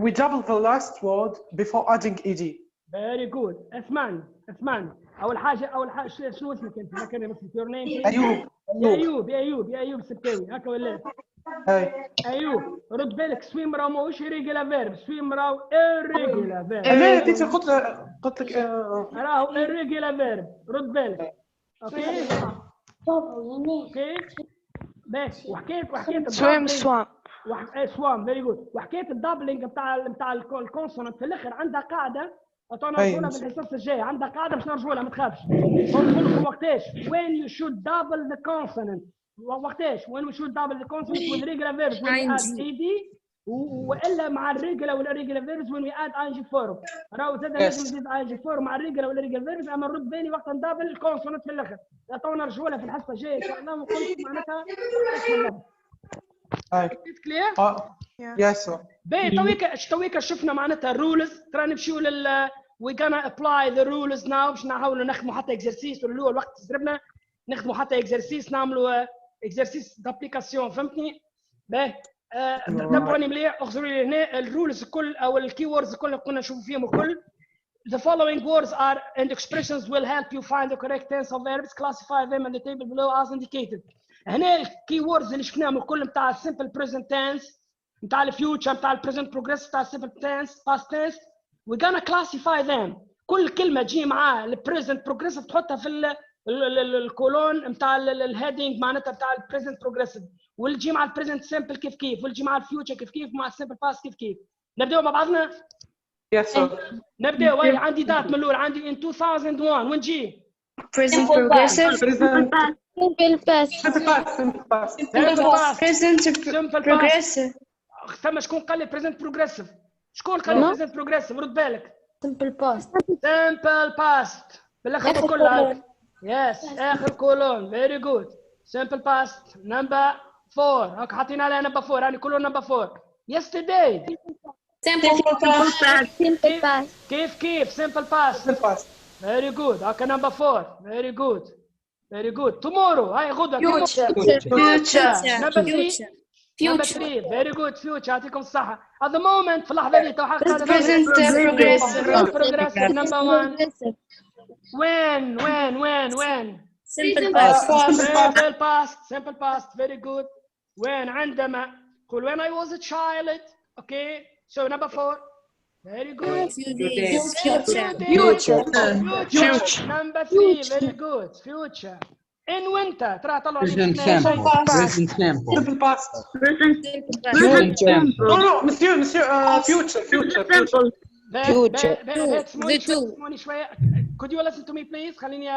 We double the last word before adding ed. Very good. اسمعني. أول حاجة شنو اسمك أنت؟ ذكرني بس your name. أيوب السبتاوي هكا ولا؟ أيوب رد بالك swim راهو ماهوش irregular verb. swim راهو irregular verb. لا تيجي قلت لك راهو irregular verb. رد بالك. اوكي. باهي وحكيت سوام فيري جود. وحكيت الدبلينج بتاع الكونسونانت في الاخر عندها قاعده نرجعوا لها في الحصص الجايه. عندها قاعده باش نرجعوا لها ما تخافش. نقول لكم وقتاش when you should double the consonant. وقتاش when we should double the consonant with regular verbs when we add ed والا مع الريجولار والirregular verbs when we add ing form. راهو زاد لازم نزيد ing form مع الريجولار والirregular verbs. اما نرد بالي وقت ندبل الكونسونانت في الاخر. تو نرجعوا لها في الحصه الجايه ان شاء الله ونقول لكم معناتها ايش بالضبط. كلير؟ يس. باهي تويكا شفنا معناتها الرولز. ترى نمشيو we gonna apply the rules now باش نحاولوا نخدموا حتى اكزرسيس. اللي هو الوقت زربنا نخدموا حتى اكزرسيس نعملوا اكزرسيس دابليكاسيون. فهمتني؟ باهي تبعوني مليح. اخزروا لي هنا الرولز الكل او الكي ووردز الكل اللي كنا نشوفوا فيهم الكل. The following words are and expressions will help you find the correct tense of verbs. Classify them in the table below as indicated. هنا الكي ووردز اللي شفناهم الكل نتاع simple present tense نتاع الفيوتشر نتاع البريزنت بروجريس نتاع simple tense past tense. we're gonna classify them. كل كلمه تجي مع البريزنت بروجريس تحطها في الكولون نتاع الهيدنج معناتها نتاع البريزنت بروجريس. واللي تجي مع البريزنت سمبل كيف واللي تجي مع الفيوتشر كيف مع السمبل باست كيف. نبداو مع بعضنا. يس نبداو. عندي دات من الاول. عندي in 2001 وين تجي present progressive simple past present progressive ثم شكون قال لي بريزنت بروجريسيف؟ شكون قال لي بريزنت بروجريسيف؟ رد بالك. simple past بالاخر كلها. يس اخر كولون. فيري جود. simple past نمبر 4. هاك حاطين عليها نمبر 4 يعني كله نمبر 4. yesterday simple past كيف simple past very good. هاك نمبر 4 very good. tomorrow هاي غدا. future نمبر 3 very good. future يعطيكم الصحة. at the moment في اللحظة دي توحق هذا present progressive number 1. when simple simple past very good. when عندما قل when I was a child. okay so number 4 very good. future number 3 very good. future in winter. ترى طلعوا present simple simple past simple monsieur future شوية. could you listen to me please. خليني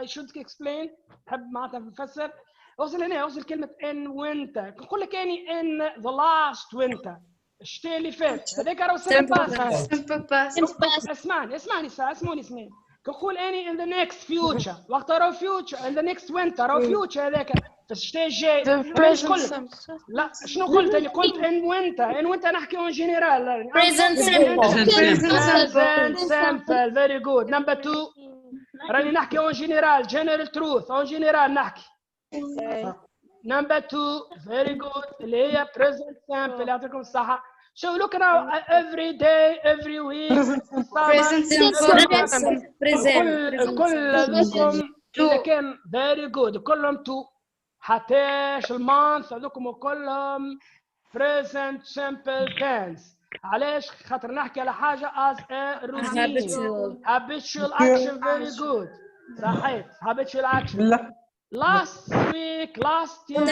I should explain. حب معناتها نفسر. اوصل هنا اوصل كلمة in winter. نقول لك اني in the last winter الشتاء اللي فات. هذاك راهو simple past. اسمعني. نقول اني in the next future. وقت راهو future in the next winter راهو future هذاك في الشتاء الجاي. لا شنو قلت؟ اللي قلت in winter نحكي on general. present simple very good. number 2 راني نحكي on general truth on general نحكي. number 2 very good اللي هي present simple. يعطيكم الصحة. so look now every day every week present كلكم اللي كان very good كلهم 2 حتىش المانث هذوكم كلهم present simple tense. علاش؟ خاطر نحكي على حاجة as a routine habitual action. very good. صحيح habitual action. last week last year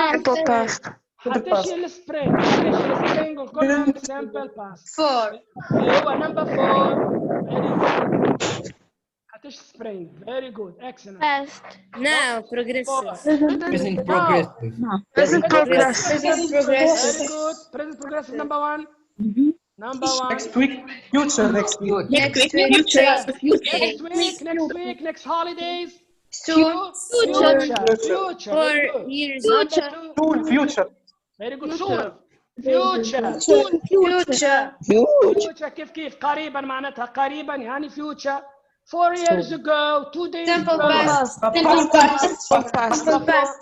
simple past حتىش السبرينج كلهم simple past. 4 هو number 4 حتىش spring. very good excellent. past now progressive present progressive present progressive very good. present progressive number 1 next week future next week next holidays future future 4 years future very good. soon future كيف قريبا معناتها قريبا يعني future 4 years ago, 2 days Simple ago. past. Simple past.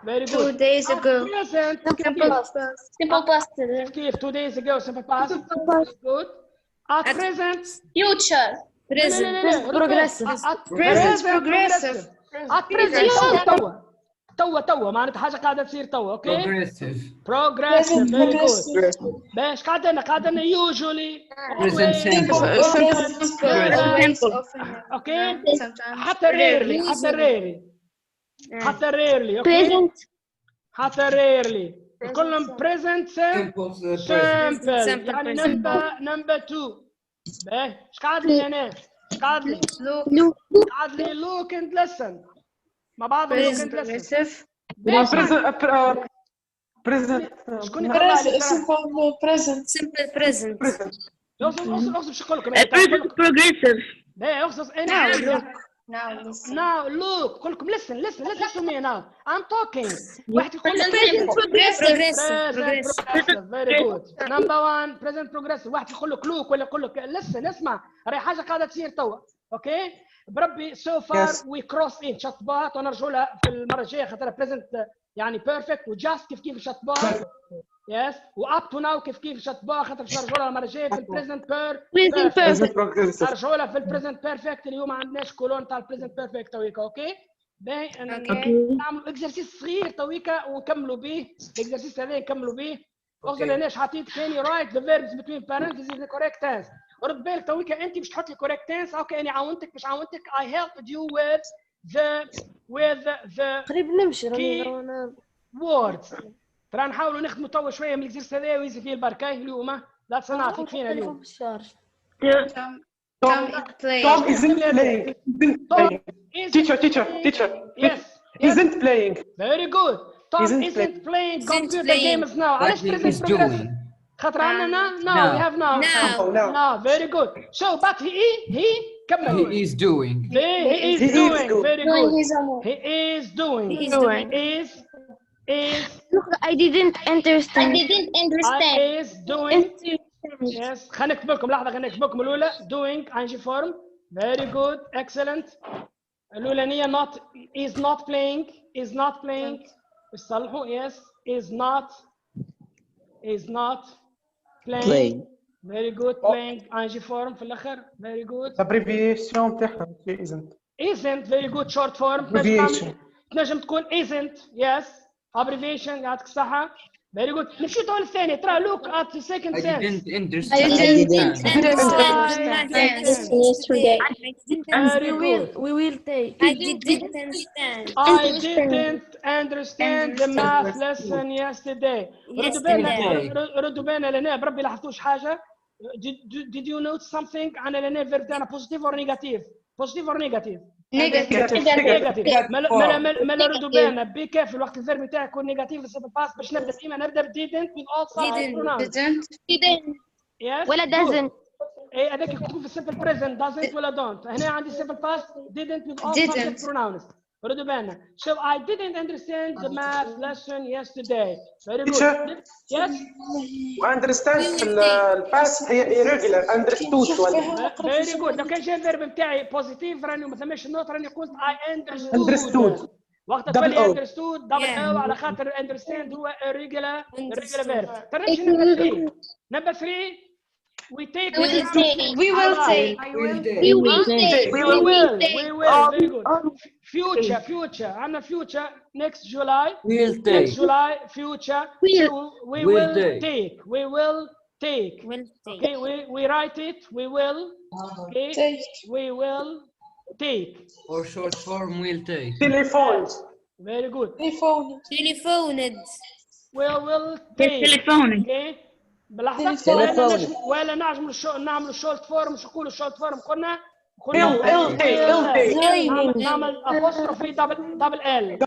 Very good. 2 days ago. Present. Simple past. Simple past. كيف 2 days ago, simple past. Good. At present. Future. Present progressive. At Present progressive. At present توا معناتها حاجة قاعدة تصير توا. اوكي. Progressive. Very good. باش قاعدنا usually. Present simple. اوكي. حتى rarely. اوكي. حتى rarely. كلهم present simple. يعني number 2. باهي ايش قاعد لي انا؟ ايش قاعد لي؟ look and listen. مع بعض look and listen. present شكون يقرا لي؟ simple present. اقصد شو نقول لكم؟ present progressive. باهي اقصد now look. قول لكم listen to me now. I'm talking. واحد يقول Present progressive. very good. number 1 present progressive. واحد يقول لك look ولا يقول لك listen. اسمع راهي حاجه قاعده تصير توا. اوكي بربي so far we cross in شطبات ونرجعوا لها في المره الجايه خاطر present يعني perfect وجاست كيف شطبات. يس واب تو ناو كيف شطبات خاطر باش نرجعوا لها المره الجايه في البريزنت بيرفكت. نرجعوا لها في البريزنت بيرفكت. اليوم ما عندناش كولون تاع البريزنت بيرفكت تويكا. اوكي باهي نعملوا اكزرسيس صغير تويكا ونكملوا به. الاكزرسيس هذا نكملوا به. اغزل هنا حطيت ثاني رايت ذا فيربس بتوين بارنتيزيز ذا كوريكت تنس. رد بالك تويكا انت باش تحط لي كوريكت تنس. اوكي انا عاونتك باش عاونتك. I helped you with the قريب نمشي words. ترى نحاولوا نخدموا توا شويه من الاكزرسيس هذا ويزي فيه البركه اليوم. لا صنعتك فينا اليوم. Tom isn't playing. Teacher. Yes. Isn't playing. Very good. Tom isn't playing computer games now. علاش present progressive؟ خاطر عندنا now we have now. Very good. So but he كمل. He is doing. He is doing. Very good. He is doing. I didn't understand. I is doing. Yes. خلينا نكتب لكم لحظة. خلينا نكتب لكم الأولى doing ing form. Very good. Excellent. الأولانية not is not playing. الصلحوا yes is not playing. Very good. Playing ing form في الآخر. Very good. abbreviation تاعها isn't. Very good. Short form. تنجم تكون isn't. Yes. Abbreviation يعطيك الصحة. Very good. نمشي تو الثاني. ترى look at the second I sentence. didn't understand. yesterday. We will take. I didn't understand. I didn't understand the math lesson yesterday. ردوا بالنا لهنا بربي لاحظتوش حاجة. Did you note something عن لهنا الفيرب تاعنا positive or negative? Positive or negative? Negative. ما ردوا بالنا بي كيرفل وقت الفيرب تاعك يكون نيجاتيف السيمبل باست باش نبدا ديما نبدا didn't with all subject pronouns. Didn't. ولا doesn't. اي هذاك يكون في السيمبل بريزنت doesn't ولا don't. هنا عندي simple past didn't with all subject pronouns. ردوا بالنا. So I didn't understand the math lesson yesterday. Very good. Yes. understand في الباست هي irregular understood ولا. Very good. لو كان جاء الفيرب نتاعي بوزيتيف راني ما ثماش النوت راني قلت I understood. وقت تقولي understood دبل او على خاطر understand هو irregular verb. ترى number 3 we take. We will take. Very good. Future. عندنا future next July. Next July future. We will take. Okay, we write it. We will. Okay, we will take. Or short form will take. Telephones. Very good. Telephoned. Will take. Telephoned. Okay. بلحظة ولا نعمل شورت فورم. شو نقولوا شورت فورم؟ قلنا نعمل apostrophe double L.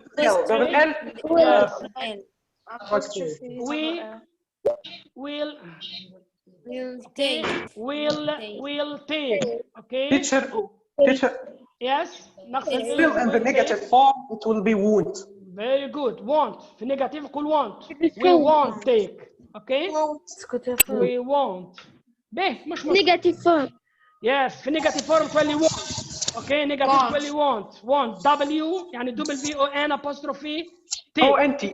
We will take. Okay. Teacher. Yes. Still in the negative form it will be won't. Very good. Want. في negative قول want. We won't take. Okay. We won't. به مش Negative form. Yes في negative form تولي want. اوكي negative تولي want W يعني WON apostrophe T. او انت.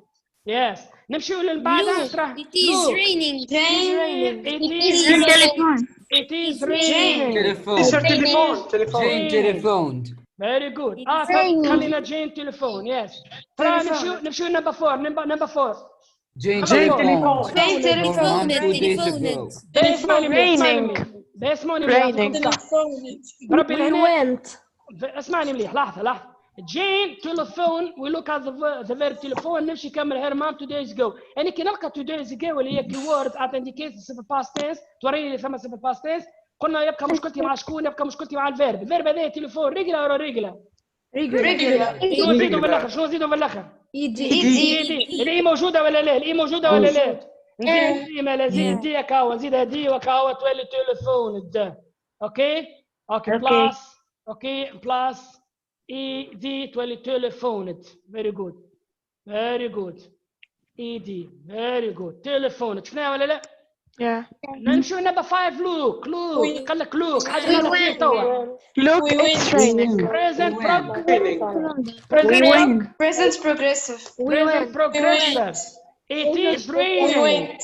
Yes نمشيو للبعدها ترى. It is raining. It is raining. Telephone. Telephone. Very good. خلينا جين تليفون. Yes. نمشيو number 4. Number 4. Jane telephone. اسمعني مليح لحظة. Jane telephone. We look at the verb telephone. نمشي كمل her mom 2 days ago. يعني كي نلقى 2 days ago اللي هي keyword at indicates simple past tense توريني اللي ثم simple past tense. قلنا يبقى مشكلتي مع شكون؟ يبقى مشكلتي مع الفيرب. الفيرب هذا تليفون ريجلا ولا ريجلا؟ ريجلا. شنو نزيدوا بالاخر؟ ايدي. الاي موجودة ولا لا؟ نزيد الاي ما لازم دي كاو نزيدها دي وكاو تولي تليفون ده. اوكي بلس اي دي تولي تليفون. very good اي دي very good تليفون. شفناها ولا لا؟ نمشيو نبا 5. لوك قال لك لوك حاجه غلط توا. Look, it's raining. Present progressive. It is raining.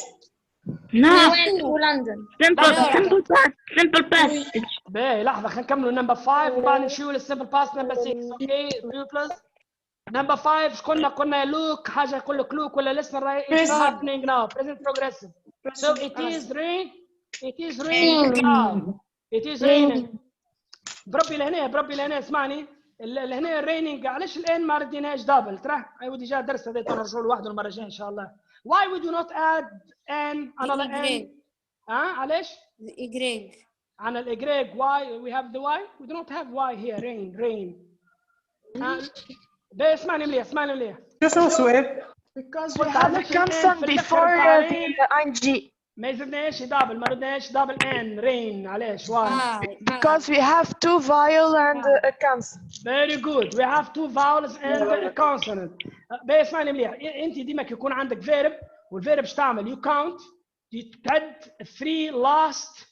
No. London. Simple past. باهي لحظه خلينا نكملوا نمبر 5 وبعد نمشيو للسمبل باست نمبر 6. اوكي بلس نمبر 5 قلنا لوك حاجه يقول لك لوك ولا listen right it's happening now present progressive. So it is raining now. It is raining. بربي لهنا اسمعني لهنا raining. علاش الان ما رديناش دبل ترى؟ اي ودي جا درس هذا تنرجعوا لوحده المره الجايه ان شاء الله. Why we do not add n another n؟ علاش؟ Y. عن الإجريج why we have the y? We do not have y here. rain. ده اسمعني مليح. شو سؤال؟ Because we have a consonant before the ing. ما يزدناش دبل ما ردناش دبل n rain. علاش why؟ Because we have 2 vowels and a consonant. Very good. We have 2 vowels and a consonant. اسمعني مليح. انت ديما يكون عندك فيرب والفيرب باش تعمل you count تعد 3 last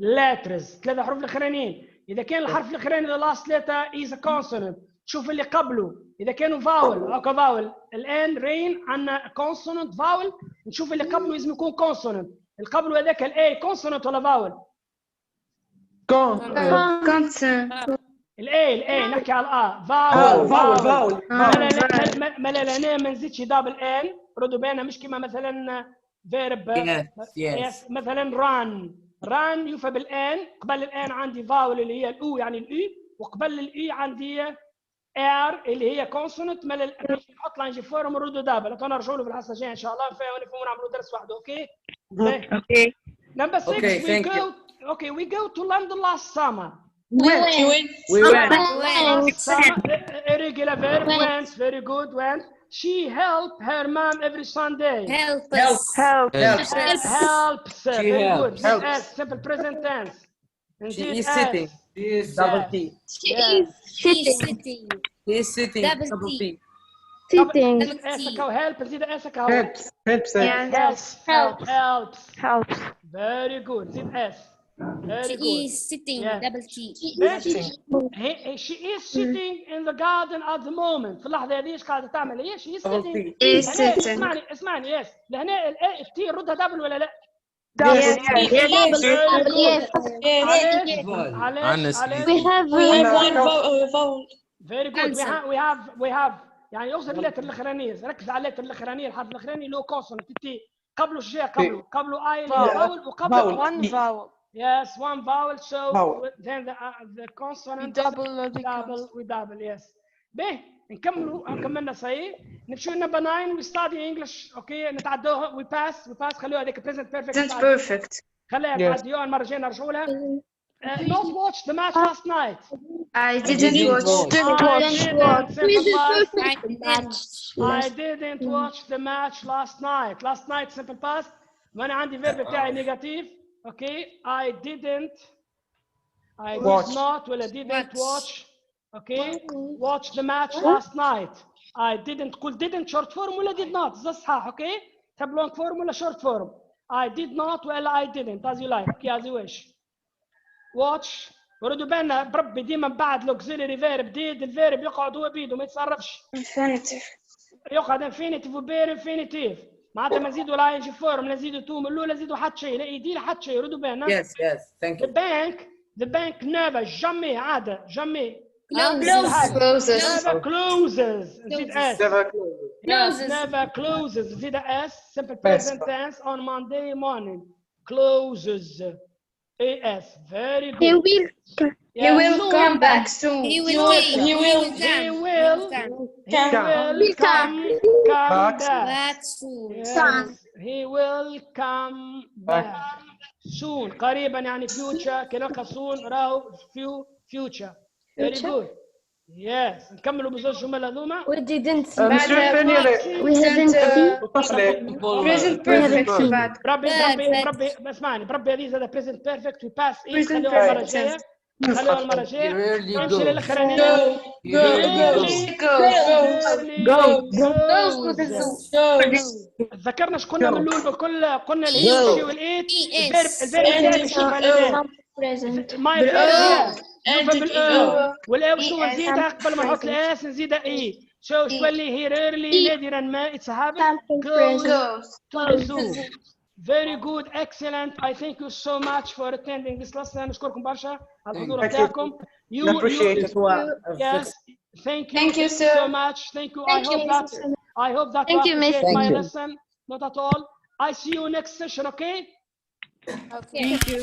letters 3 حروف الاخرانيين. اذا كان الحرف الاخراني the last letter is a consonant تشوف اللي قبله. اذا كانوا فاول او كفاول الان rain عندنا consonant vowel نشوف اللي قبله لازم يكون consonant. اللي قبله هذاك الاي consonant ولا فاول؟ Consonant. الاي نحكي على فاول. ما نزيدش دبل ان. ردوا بالنا مش كما مثلا فيرب مثلا run يوفى بالان. قبل الان عندي فاول اللي هي الاو يعني الاي وقبل الاي عندي ار اللي هي كونسوننت. نحط لانجي فورم ونردوا دابل. نرجعوا له في الحصه الجايه ان شاء الله نفهموا نعملوا درس واحد. اوكي number 6 we go to London last summer. We went. Irregular verb went. Very good. Went. She helped her mom every Sunday. Helps. Very good. Simple present tense. She is sitting. She is double T. She is sitting. Double T. Sitting. help نزيد Helps. Very good. زيد S. Very She good. is sitting. Yes. Double T. She is sitting in the garden at the moment. في اللحظة هذه ايش قاعدة تعمل؟ هي she is sitting. اسمعني يس. لهنا التي ردها دبل ولا لا؟ Yes. علاش؟ We have one vowel. Very good. We have يعني يوصل اللتر الاخرانيه. ركز على اللتر الاخرانيه. الحرف الاخراني له كونسوننت تي قبله شيء قبله اي فاول وقبله one vowel. Yes, one vowel. So then the consonant double. Yes. به كملنا صحيح. نمشيو نمبر 9 we study English. اوكي نتعدوها we pass خلوها هذيك present perfect. خليها نعديوها المره الجايه نرجعوا لها. Not watch the match last night. I didn't watch. I didn't watch the match last night. Last night simple past. وانا عندي verb بتاعي نيجاتيف. Okay, I did not ولا didn't watch. Okay, watch the match last night. I didn't قول didn't short form ولا did not. ده صحيح. Okay, تحب long form ولا short form. I did not ولا I didn't as you like. Okay, as you wish. watch. وردوا بالنا بربي ديما بعد l'auxiliary verb did الفيرب يقعد هو بيده ما يتصرفش. يقعد infinitive وبير infinitive. معناتها ما نزيدوا لا يجي فورم لا نزيدوا تو من الاول لا نزيدوا حتى شيء لا يدير حتى شيء ردوا بالنا. Yes, thank you. The bank never jamais عادة jamais Closes. never closes. نزيد s. Closes. Never closes. نزيد s. Simple present tense on Monday morning. Closes. as. Very good. He will come back soon. He will come back soon. Yes. He will come back soon. قريبا يعني future كلقى soon راهو future. Very good. Yes. نكملوا بزوج جمل هذوما. We didn't see. We Present perfect. بربي اسمعني بربي هذه زاد present perfect we pass in خليوها المرة الجاية. خليوها المرة الجاية. نمشي للأخرانية. ذكرنا شكون من الأول بكل قلنا الهي والإيت الفيرب نشوف على ما والأو شو نزيدها قبل ما نحط الأس نزيدها إي شو تولي هي rarely نادرا ما it's habit goes. Very good, excellent. I thank you so much for attending this lesson. نشكركم برشا على الحضور بتاعكم. You appreciate it. Yes, thank you so much. Thank you. I hope that you appreciate my lesson. Not at all. I see you next session, okay? Okay. Thank you.